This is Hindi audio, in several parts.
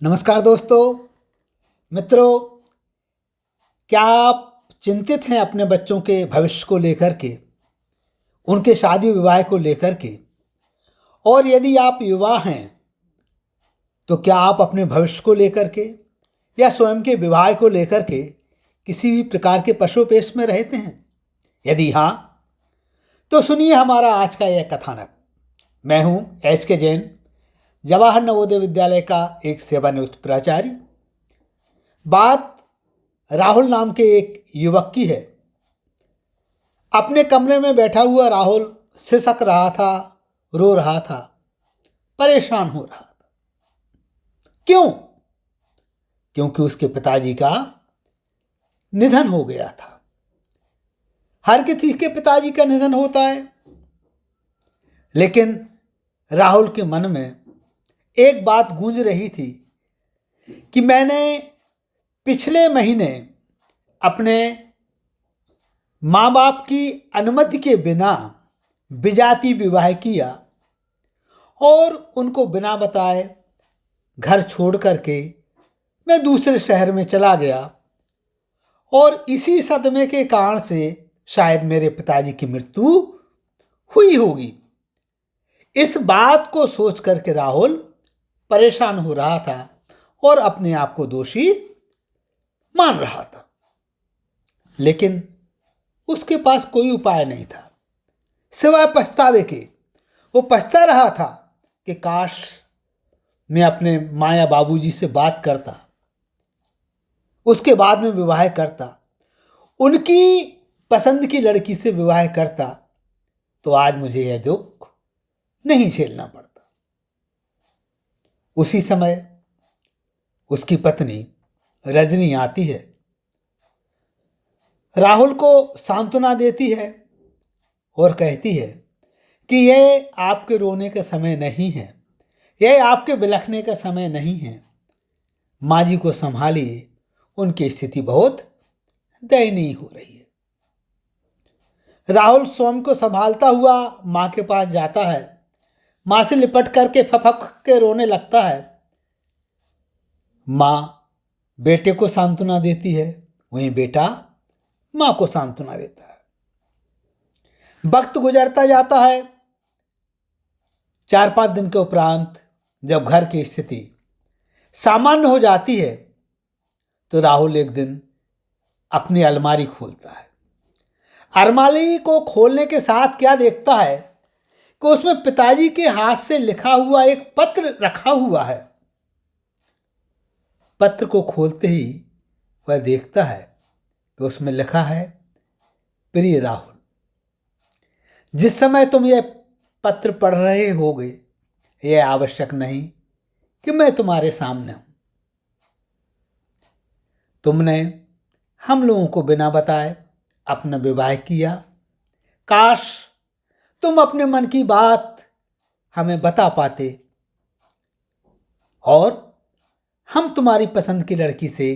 नमस्कार दोस्तों, मित्रों। क्या आप चिंतित हैं अपने बच्चों के भविष्य को लेकर के, उनके शादी विवाह को लेकर के? और यदि आप युवा हैं तो क्या आप अपने भविष्य को लेकर के या स्वयं के विवाह को लेकर के किसी भी प्रकार के पशोपेश में रहते हैं? यदि हाँ, तो सुनिए हमारा आज का यह कथानक। मैं हूं HK जैन, जवाहर नवोदय विद्यालय का एक सेवानिवृत्त प्राचार्य। बात राहुल नाम के एक युवक की है। अपने कमरे में बैठा हुआ राहुल सिसक रहा था, रो रहा था, परेशान हो रहा था। क्यों? क्योंकि उसके पिताजी का निधन हो गया था। हर किसी के पिताजी का निधन होता है, लेकिन राहुल के मन में एक बात गूंज रही थी कि मैंने पिछले महीने अपने माँ बाप की अनुमति के बिना विजाति विवाह किया और उनको बिना बताए घर छोड़ करके मैं दूसरे शहर में चला गया, और इसी सदमे के कारण से शायद मेरे पिताजी की मृत्यु हुई होगी। इस बात को सोच करके राहुल परेशान हो रहा था और अपने आप को दोषी मान रहा था, लेकिन उसके पास कोई उपाय नहीं था सिवाय पछतावे के। वो पछता रहा था कि काश मैं अपने माँ या बाबूजी से बात करता, उसके बाद में विवाह करता, उनकी पसंद की लड़की से विवाह करता, तो आज मुझे यह दुख नहीं झेलना पड़ता। उसी समय उसकी पत्नी रजनी आती है, राहुल को सांत्वना देती है और कहती है कि यह आपके रोने का समय नहीं है, यह आपके बिलखने का समय नहीं है। माँ जी को संभालिए, उनकी स्थिति बहुत दयनीय हो रही है। राहुल स्वयं को संभालता हुआ माँ के पास जाता है, माँ से लिपट करके फपक के रोने लगता है। माँ बेटे को सांत्वना देती है, वहीं बेटा माँ को सांत्वना देता है। वक्त गुजरता जाता है। 4-5 दिन के उपरांत जब घर की स्थिति सामान्य हो जाती है, तो राहुल एक दिन अपनी अलमारी खोलता है। अलमारी को खोलने के साथ क्या देखता है कि उसमें पिताजी के हाथ से लिखा हुआ एक पत्र रखा हुआ है। पत्र को खोलते ही वह देखता है कि उसमें लिखा है, प्रिय राहुल, जिस समय तुम यह पत्र पढ़ रहे होगे, यह आवश्यक नहीं कि मैं तुम्हारे सामने हूं। तुमने हम लोगों को बिना बताए अपना विवाह किया। काश तुम अपने मन की बात हमें बता पाते और हम तुम्हारी पसंद की लड़की से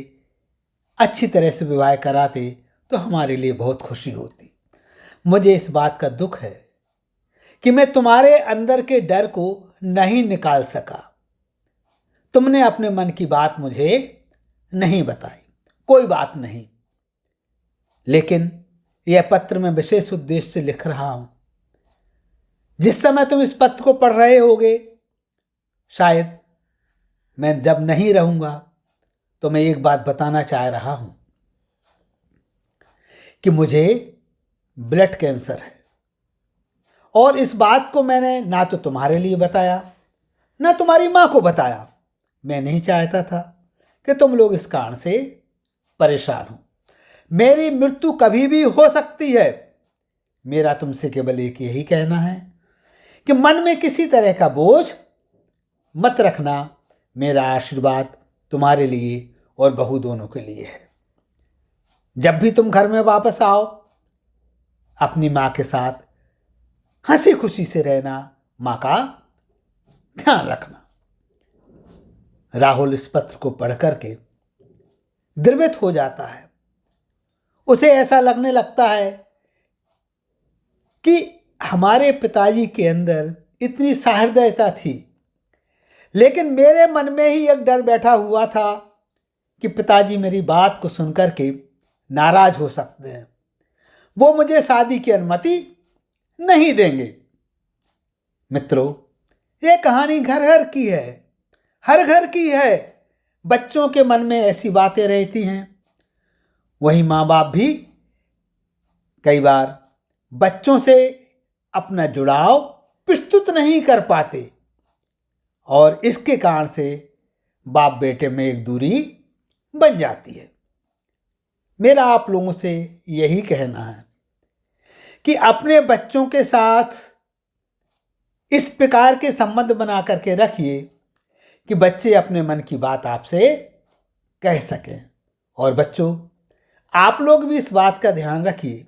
अच्छी तरह से विवाह कराते, तो हमारे लिए बहुत खुशी होती। मुझे इस बात का दुख है कि मैं तुम्हारे अंदर के डर को नहीं निकाल सका। तुमने अपने मन की बात मुझे नहीं बताई, कोई बात नहीं, लेकिन यह पत्र मैं विशेष उद्देश्य से लिख रहा हूं। जिस समय तुम इस पत्र को पढ़ रहे होगे, शायद मैं जब नहीं रहूंगा, तो मैं एक बात बताना चाह रहा हूं कि मुझे ब्लड कैंसर है, और इस बात को मैंने ना तो तुम्हारे लिए बताया, ना तुम्हारी माँ को बताया। मैं नहीं चाहता था कि तुम लोग इस कारण से परेशान हो। मेरी मृत्यु कभी भी हो सकती है। मेरा तुमसे केवल एक यही कहना है कि मन में किसी तरह का बोझ मत रखना। मेरा आशीर्वाद तुम्हारे लिए और बहू दोनों के लिए है। जब भी तुम घर में वापस आओ, अपनी माँ के साथ हंसी खुशी से रहना, माँ का ध्यान रखना। राहुल इस पत्र को पढ़ करके द्रवित हो जाता है। उसे ऐसा लगने लगता है कि हमारे पिताजी के अंदर इतनी सहृदयता थी, लेकिन मेरे मन में ही एक डर बैठा हुआ था कि पिताजी मेरी बात को सुनकर के नाराज हो सकते हैं, वो मुझे शादी की अनुमति नहीं देंगे। मित्रों, ये कहानी घर घर की है, हर घर की है। बच्चों के मन में ऐसी बातें रहती हैं। वही माँ बाप भी कई बार बच्चों से अपना जुड़ाव प्रस्तुत नहीं कर पाते और इसके कारण से बाप बेटे में एक दूरी बन जाती है। मेरा आप लोगों से यही कहना है कि अपने बच्चों के साथ इस प्रकार के संबंध बना करके रखिए कि बच्चे अपने मन की बात आपसे कह सकें। और बच्चों, आप लोग भी इस बात का ध्यान रखिए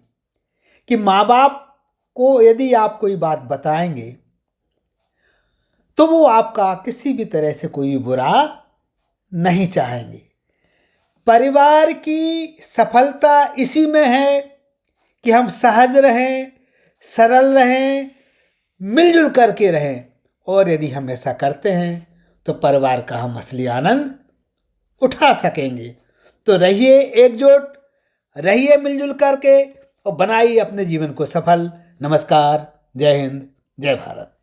कि माँ बाप को यदि आप कोई बात बताएंगे तो वो आपका किसी भी तरह से कोई बुरा नहीं चाहेंगे। परिवार की सफलता इसी में है कि हम सहज रहें, सरल रहें, मिलजुल करके रहें। और यदि हम ऐसा करते हैं तो परिवार का हम असली आनंद उठा सकेंगे। तो रहिए एकजुट, रहिए मिलजुल करके और बनाइए अपने जीवन को सफल। नमस्कार, जय हिंद, जय भारत।